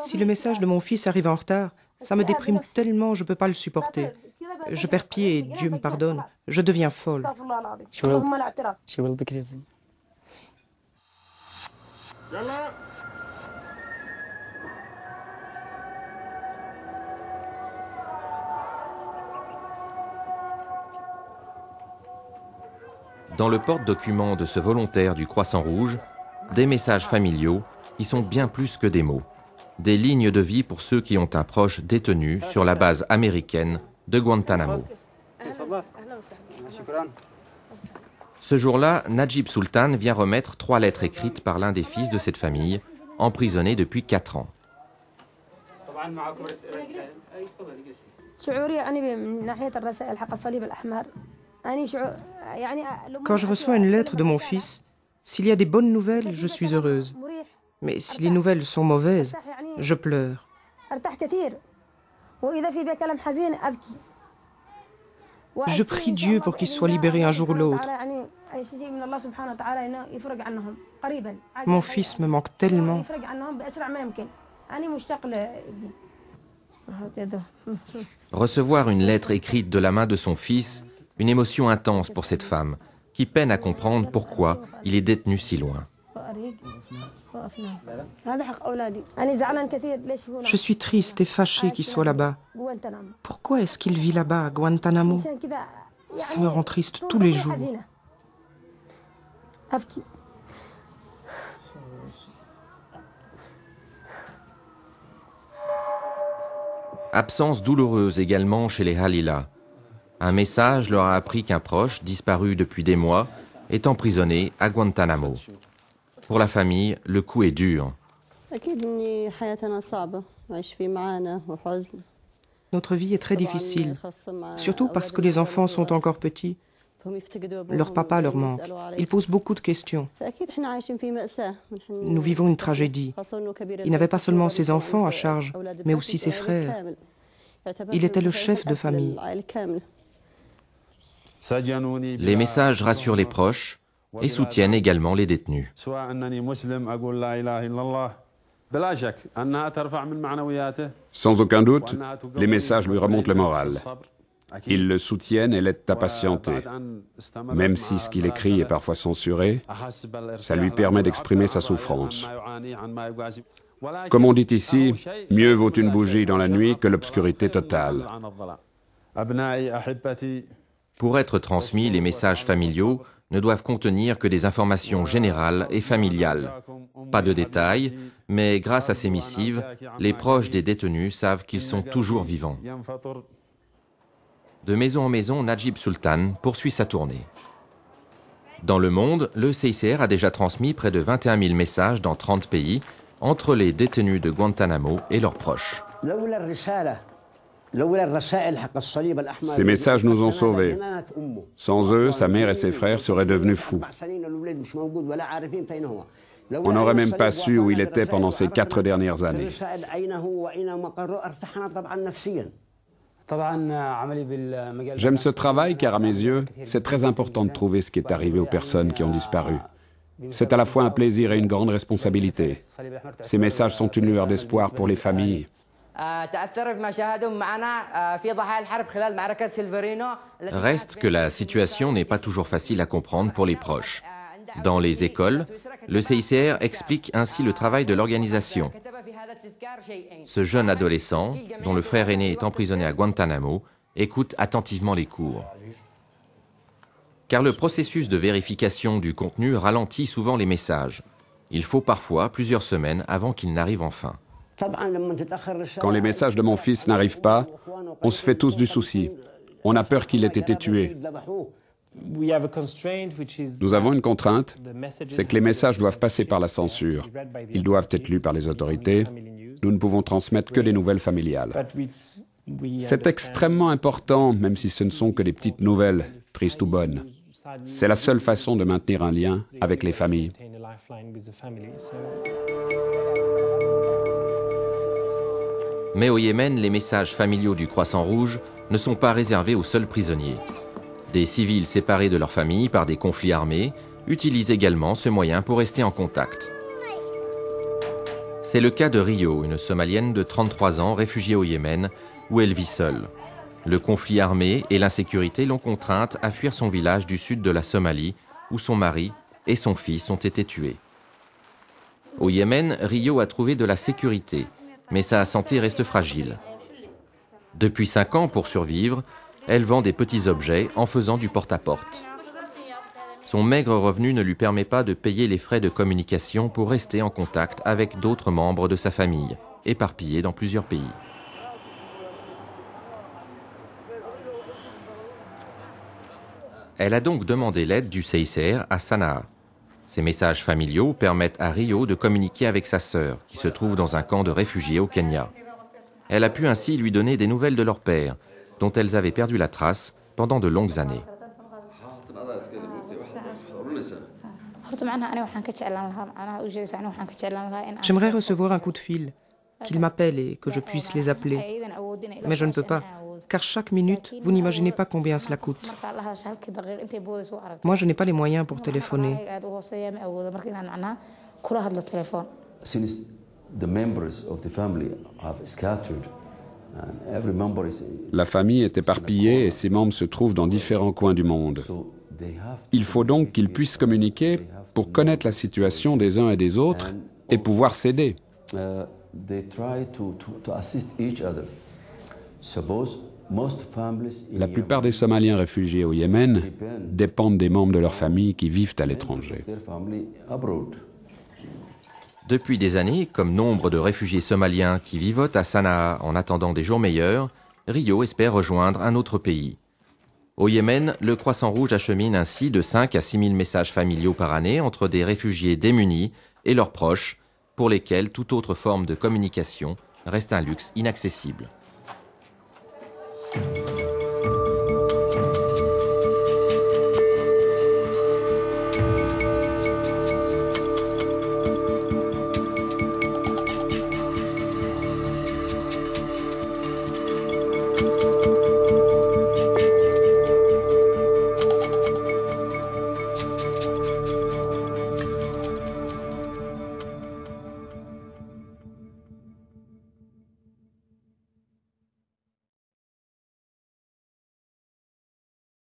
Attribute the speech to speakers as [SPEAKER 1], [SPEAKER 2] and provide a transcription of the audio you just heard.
[SPEAKER 1] Si le message de mon fils arrive en retard, ça me déprime tellement, je ne peux pas le supporter. Je perds pied et Dieu me pardonne. Je deviens folle.
[SPEAKER 2] She will be crazy.
[SPEAKER 3] Dans le porte-document de ce volontaire du Croissant Rouge, des messages familiaux qui sont bien plus que des mots. Des lignes de vie pour ceux qui ont un proche détenu sur la base américaine de Guantanamo. Ce jour-là, Najib Sultan vient remettre 3 lettres écrites par l'un des fils de cette famille, emprisonné depuis 4 ans.
[SPEAKER 1] Quand je reçois une lettre de mon fils, s'il y a des bonnes nouvelles, je suis heureuse. Mais si les nouvelles sont mauvaises, je pleure. Je prie Dieu pour qu'il soit libéré un jour ou l'autre. Mon fils me manque tellement.
[SPEAKER 3] Recevoir une lettre écrite de la main de son fils, une émotion intense pour cette femme, qui peine à comprendre pourquoi il est détenu si loin.
[SPEAKER 1] Je suis triste et fâchée qu'il soit là-bas. Pourquoi est-ce qu'il vit là-bas, à Guantanamo? Ça me rend triste tous les jours.
[SPEAKER 3] Absence douloureuse également chez les Halila. Un message leur a appris qu'un proche, disparu depuis des mois, est emprisonné à Guantanamo. Pour la famille, le coup est dur.
[SPEAKER 1] Notre vie est très difficile, surtout parce que les enfants sont encore petits. Leur papa leur manque. Ils posent beaucoup de questions. Nous vivons une tragédie. Il n'avait pas seulement ses enfants à charge, mais aussi ses frères. Il était le chef de famille.
[SPEAKER 3] Les messages rassurent les proches et soutiennent également les détenus.
[SPEAKER 4] Sans aucun doute, les messages lui remontent le moral. Ils le soutiennent et l'aident à patienter. Même si ce qu'il écrit est parfois censuré, ça lui permet d'exprimer sa souffrance. Comme on dit ici, mieux vaut une bougie dans la nuit que l'obscurité totale.
[SPEAKER 3] Pour être transmis, les messages familiaux ne doivent contenir que des informations générales et familiales. Pas de détails, mais grâce à ces missives, les proches des détenus savent qu'ils sont toujours vivants. De maison en maison, Najib Sultan poursuit sa tournée. Dans le monde, le CICR a déjà transmis près de 21 000 messages dans 30 pays entre les détenus de Guantanamo et leurs proches.
[SPEAKER 4] Ces messages nous ont sauvés. Sans eux, sa mère et ses frères seraient devenus fous. On n'aurait même pas su où il était pendant ces 4 dernières années. J'aime ce travail car, à mes yeux, c'est très important de trouver ce qui est arrivé aux personnes qui ont disparu. C'est à la fois un plaisir et une grande responsabilité. Ces messages sont une lueur d'espoir pour les familles.
[SPEAKER 3] Reste que la situation n'est pas toujours facile à comprendre pour les proches. Dans les écoles, le CICR explique ainsi le travail de l'organisation. Ce jeune adolescent, dont le frère aîné est emprisonné à Guantanamo, écoute attentivement les cours. Car le processus de vérification du contenu ralentit souvent les messages. Il faut parfois plusieurs semaines avant qu'ils n'arrivent enfin.
[SPEAKER 4] Quand les messages de mon fils n'arrivent pas, on se fait tous du souci. On a peur qu'il ait été tué. Nous avons une contrainte, c'est que les messages doivent passer par la censure. Ils doivent être lus par les autorités. Nous ne pouvons transmettre que les nouvelles familiales. C'est extrêmement important, même si ce ne sont que des petites nouvelles, tristes ou bonnes. C'est la seule façon de maintenir un lien avec les familles.
[SPEAKER 3] Mais au Yémen, les messages familiaux du Croissant Rouge ne sont pas réservés aux seuls prisonniers. Des civils séparés de leur famille par des conflits armés, utilisent également ce moyen pour rester en contact. C'est le cas de Rio, une Somalienne de 33 ans réfugiée au Yémen, où elle vit seule. Le conflit armé et l'insécurité l'ont contrainte à fuir son village du sud de la Somalie, où son mari et son fils ont été tués. Au Yémen, Rio a trouvé de la sécurité, mais sa santé reste fragile. Depuis 5 ans, pour survivre, elle vend des petits objets en faisant du porte-à-porte. Son maigre revenu ne lui permet pas de payer les frais de communication pour rester en contact avec d'autres membres de sa famille, éparpillés dans plusieurs pays. Elle a donc demandé l'aide du CICR à Sanaa. Ces messages familiaux permettent à Rio de communiquer avec sa sœur, qui se trouve dans un camp de réfugiés au Kenya. Elle a pu ainsi lui donner des nouvelles de leur père, dont elles avaient perdu la trace pendant de longues années.
[SPEAKER 1] J'aimerais recevoir un coup de fil, qu'ils m'appellent et que je puisse les appeler. Mais je ne peux pas, car chaque minute, vous n'imaginez pas combien cela coûte. Moi, je n'ai pas les moyens pour téléphoner.
[SPEAKER 5] Since the members of the family have scattered, every member is...
[SPEAKER 4] La famille est éparpillée et ses membres se trouvent dans différents coins du monde. Il faut donc qu'ils puissent communiquer pour connaître la situation des uns et des autres et pouvoir s'aider. La plupart des Somaliens réfugiés au Yémen dépendent des membres de leur famille qui vivent à l'étranger.
[SPEAKER 3] Depuis des années, comme nombre de réfugiés somaliens qui vivotent à Sanaa en attendant des jours meilleurs, Rio espère rejoindre un autre pays. Au Yémen, le Croissant-Rouge achemine ainsi de 5 à 6 000 messages familiaux par année entre des réfugiés démunis et leurs proches, pour lesquels toute autre forme de communication reste un luxe inaccessible.